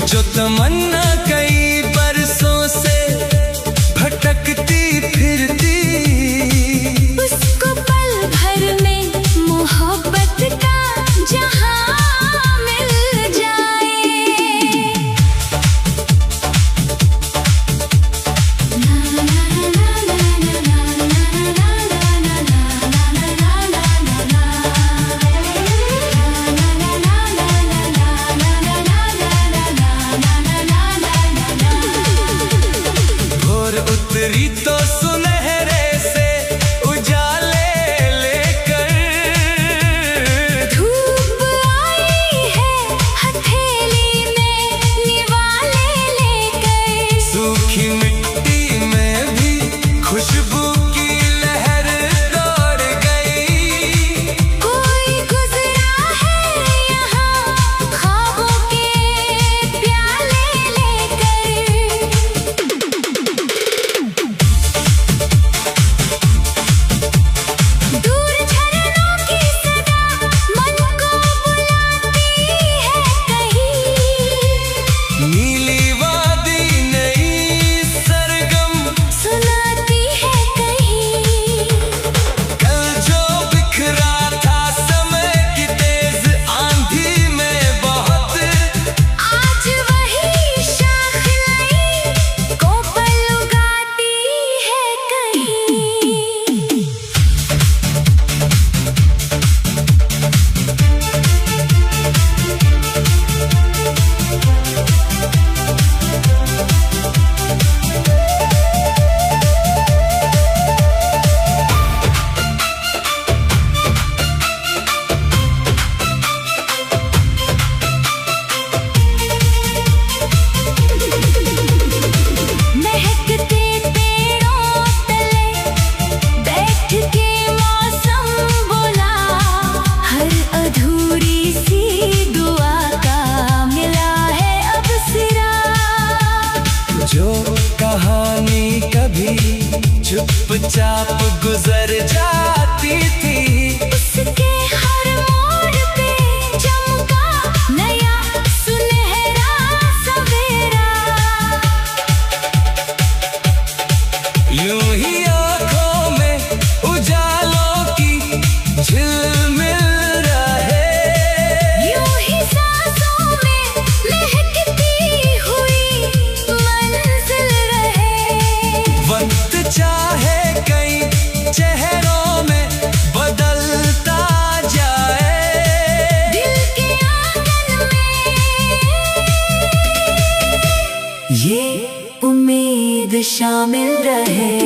जो तमन्ना कई बरसों से भटकती फिरती, उसको पल भर में मोहब्बत का जहां मिल जाए। उतरी तो सुनहरे से उजाले लेकर, धूप आई है हथेली में निवाले लेकर, सूखी मिट्टी में भी खुशबू की लहर दौड़ गई। कोई गुजरा है यहाँ ख्वाबों के प्याले लेकर, दूर झरनों की सदा मन को बुलाती है कहीं, नीली वादी नई सरगम सुनाती है कहीं। कल जो बिखरा था समय की तेज आंधी में बहुत, आज वही शाख लाई को पल उगाती है कहीं। महकते पेड़ों तले बैठ के मौसम बोला, हर अधूरी सी दुआ का मिला है अब सिरा। जो कहानी कभी चुपचाप गुजर जाती थी, उसके हर मोड़ पे चमका नया सुनहरा सवेरा। यूं ही आंखों में उजालों की झिलमिल रहे, यूं ही सांसों में महकती हुई मंजिल रहे। वक्त चाहे कई चेहरों में बदलता जाए, दिल के आंगन में ये उम्मीद शामिल रहे।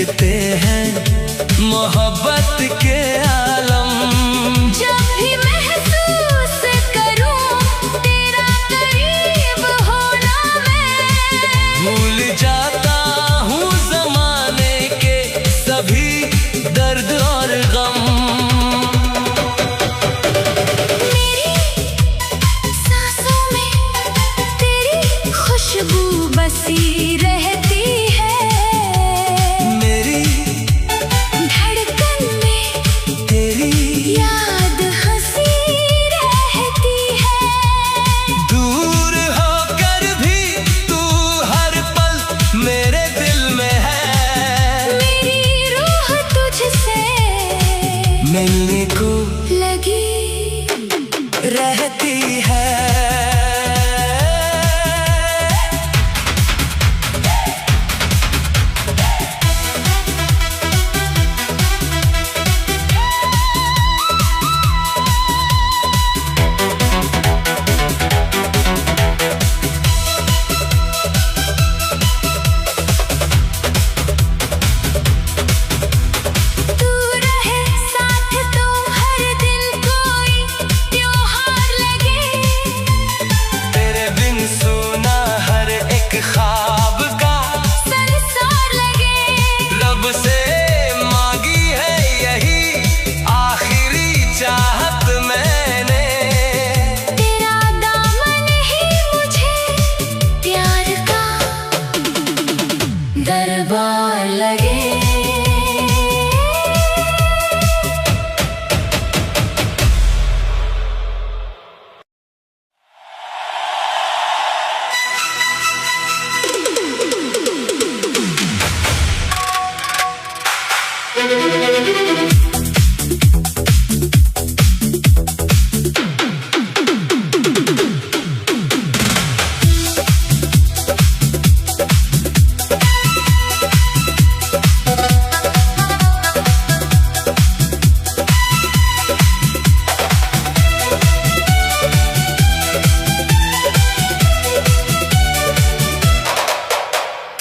महकते हैं मोहब्बत के आलम। जब भी महसूस करूं तेरा करीब होना मैं भूल जाता हूँ जमाने के सभी दर्द और गम। मेरी सांसों में तेरी खुशबू बसी रहती है, मेरी धड़कन में तेरी याद हंसी रहती है। दूर होकर भी तू हर पल मेरे दिल में है। मेरी रूह तुझसे मिलने को लगी रहती है। तू रहे साथ तो हर दिन कोई त्योहार लगे। तेरे बिन सुना हर एक ख्वाब का संसार लगे। रब से मांगी है यही आखिरी चाहत मैंने। तेरा दामन ही मुझे प्यार का दरबार लगे।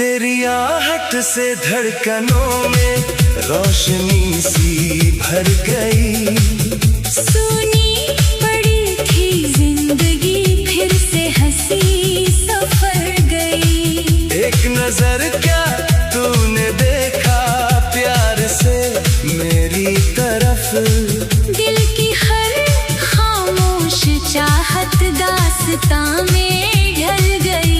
तेरी आहट से धड़कनों में रोशनी सी भर गई। सुनी पड़ी थी जिंदगी फिर से हंसी सफर गई। एक नजर क्या तूने देखा प्यार से मेरी तरफ। दिल की हर खामोश चाहत दास्तां में ढल गई।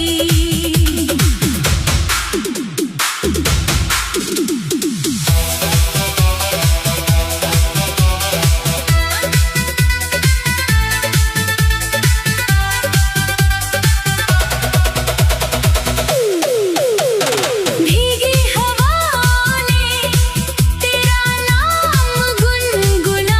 भीगी हवाओं ने तेरा नाम गुनगुनाया।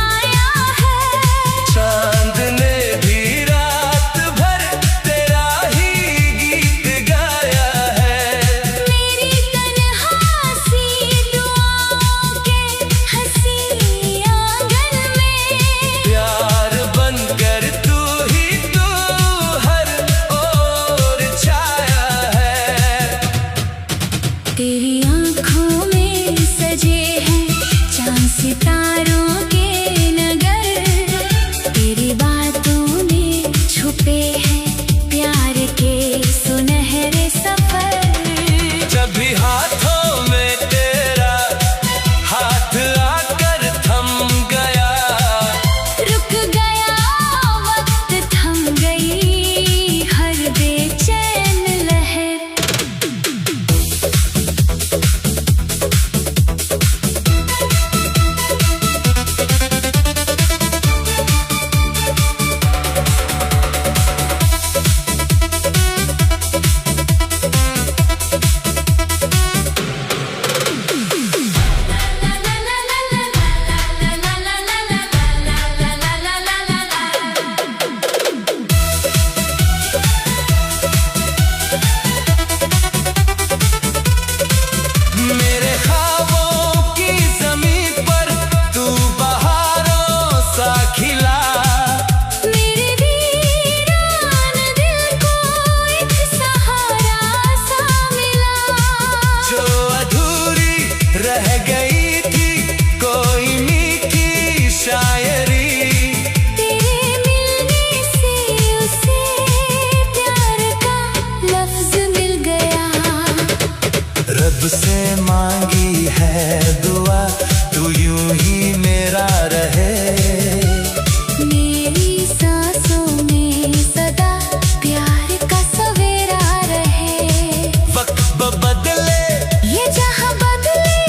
मांगी है दुआ, तू यूं ही मेरा रहे। मेरी सांसों में सदा प्यार का सवेरा रहे। वक्त बदले ये जहां बदले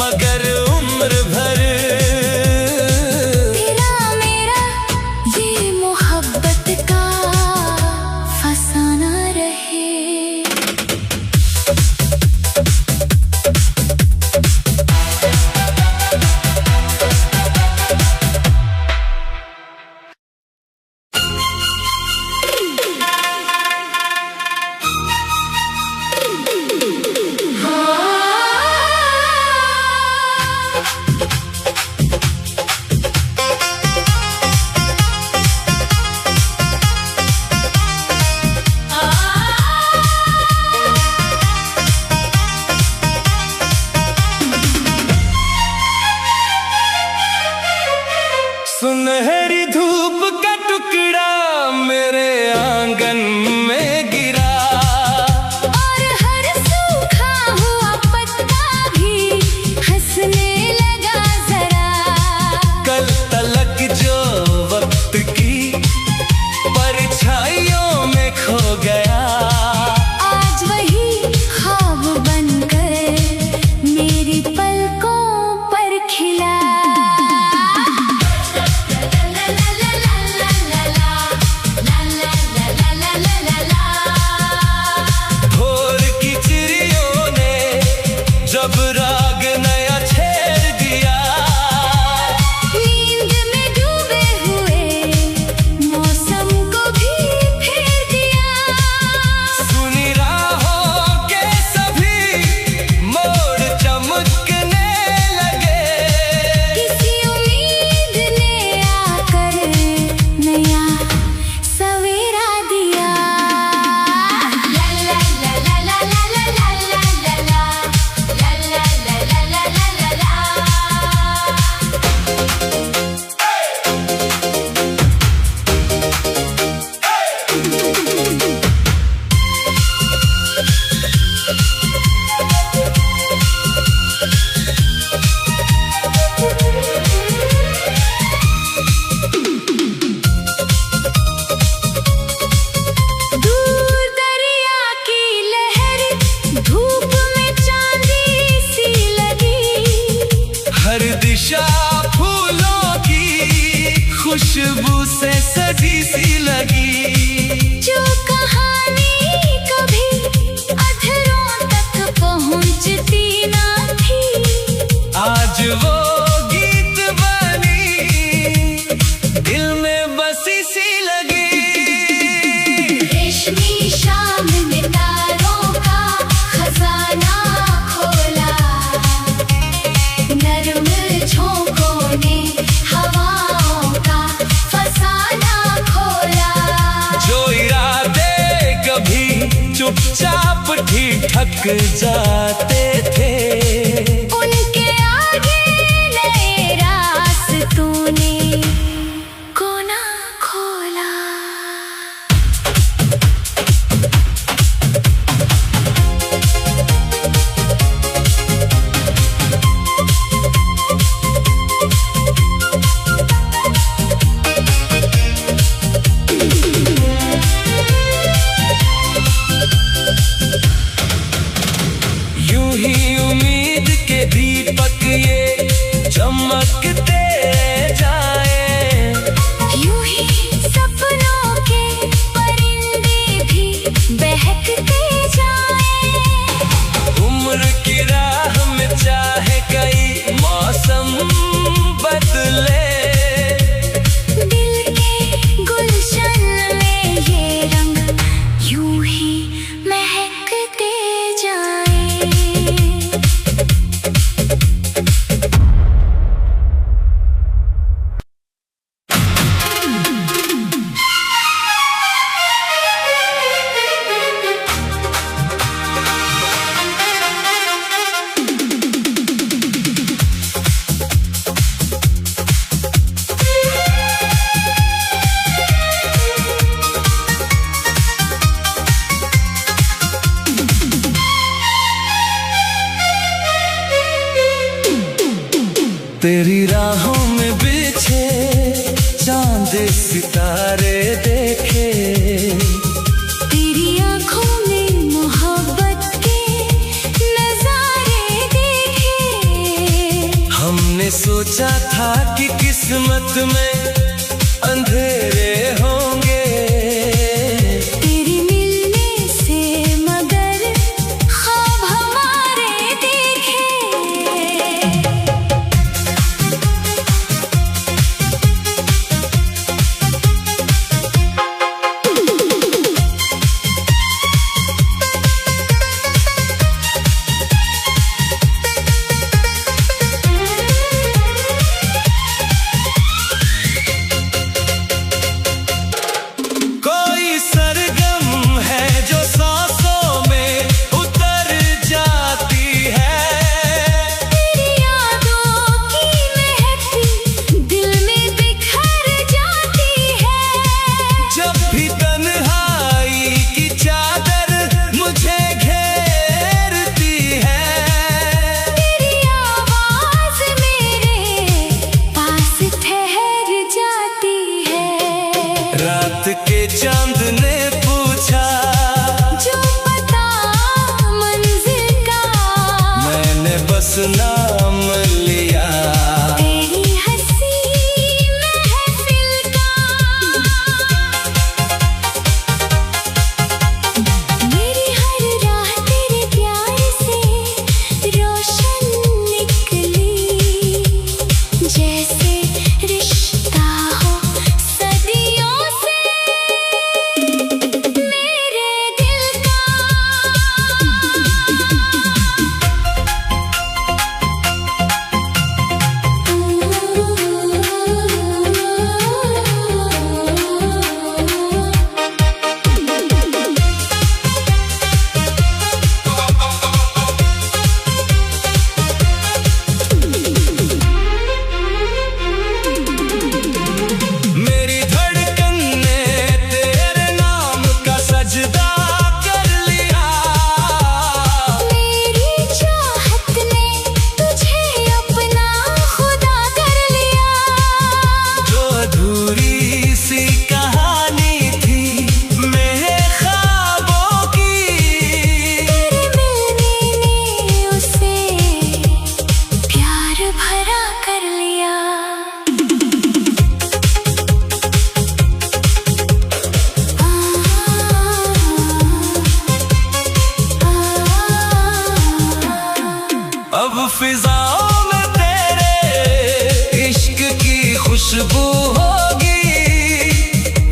मगर उम्र भर तेरा मेरा ये मोहब्बत का फसाना रहे। सुनहरी धूप का टुकड़ा मेरे आंगन में गिरा, और हर सूखा हुआ पत्ता भी हंसने लगा जरा। कल तलक जो वक्त की परछाइयों में खो गया, आज वही ख्वाब बनकर मेरी पलकों पर खिला। भोर की चिड़ियों ने जब राग नया छेड़ दिया, नींद में डूबे हुए मौसम को भी फेर दिया। सुनी राहों के सभी मोड़ चमकने लगे, किसी उम्मीद ने आकर नया सवेरा दिया। ला ला ला ला ला ला ला ला ला ला ला ला ला ला ला ला ला। दूर दरिया की लहर धूप में चांदी सी लगी। हर दिशा फूलों की खुशबू से सजी सी लगी। जो कहानी कभी अधरों तक पहुंचती ना थी, आज वो गीत बनी दिल में बसी सी लगी। रेशमी शाम में तारों का खजाना खोला, नर्म झोंकों ने हवाओं का फसाना खोला। जो इरादे कभी चुपचाप ठीक ठक जाते थे, उनके आगे नए रास्तों ने कोना खोला। यूं ही उम्मीद तेरी राहों में बिछे चांद सितारे देखे, तेरी आंखों में मोहब्बत के नजारे देखे। हमने सोचा था कि किस्मत में अंधेरे होंगे, तेरे मिलने से मगर ख्वाब हमारे देखे। रात के चांद ने पूछा जो पता मंजिल का, मैंने बस नाम लिया तेरी हंसी महफिल का। मेरी हर राह तेरे प्यार से रोशन निकली, जैसे रिश्ता हो सदियों से मेरे दिल का। मेरी धड़कन ने तेरे नाम का सजदा कर लिया, मेरी चाहत ने तुझे अपना खुदा कर लिया। जो अधूरी सी कहानी थी मेरे ख्वाबों की, तेरे मिलने ने उसे प्यार भरा कर लिया। अब फिजाओं में तेरे इश्क की खुशबू होगी,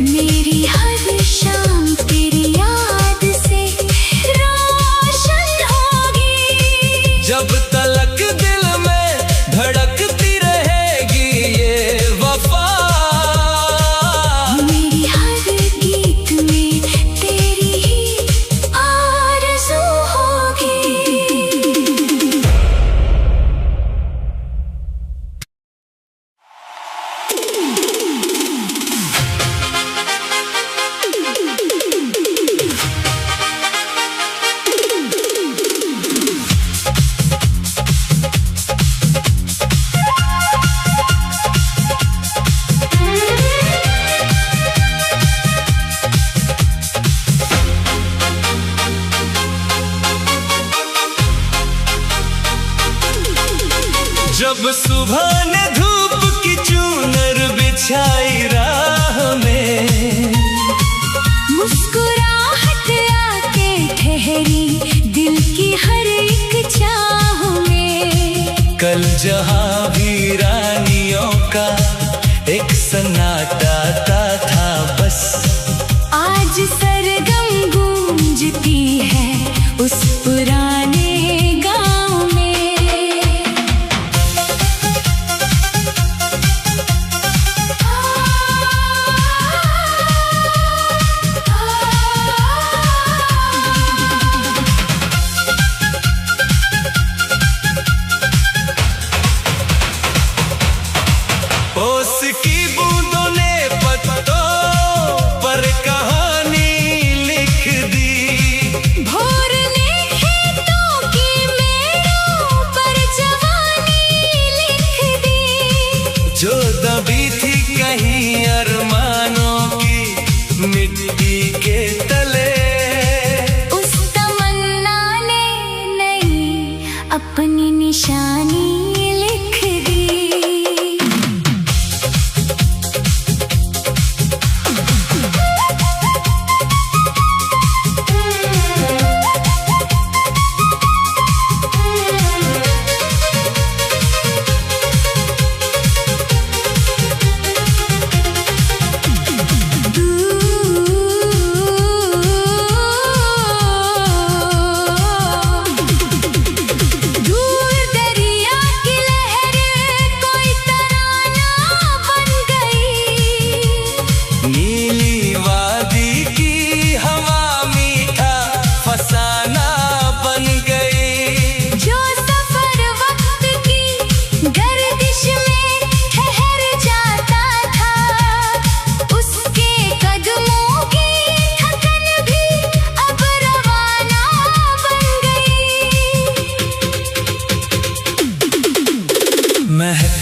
मेरी हर शाम तेरी याद से रोशन होगी। जब तलक दिल में धड़कती रहेगी ये वफा, मेरी हर गीत में तेरी ही आरज़ू होगी। जब सुबह ने धूप की चूनर बिछाई राह में, मुस्कुराहट आके ठहरी दिल की हर एक चाह में। कल जहां वीरानियों का एक सन्नाटा था बस, आज सरगम गूंजती है उस पुराने गांव में।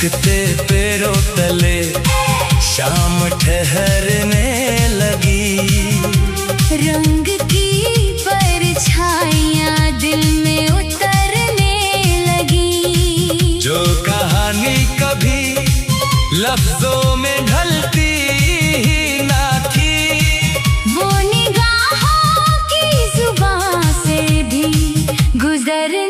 खिसकते पैरों तले शाम ठहरने लगी। रंग की परछाइयाँ दिल में उतरने लगी। जो कहानी कभी लफ्जों में ढलती ही ना थी, वो निगाहों की जुबां से भी गुजर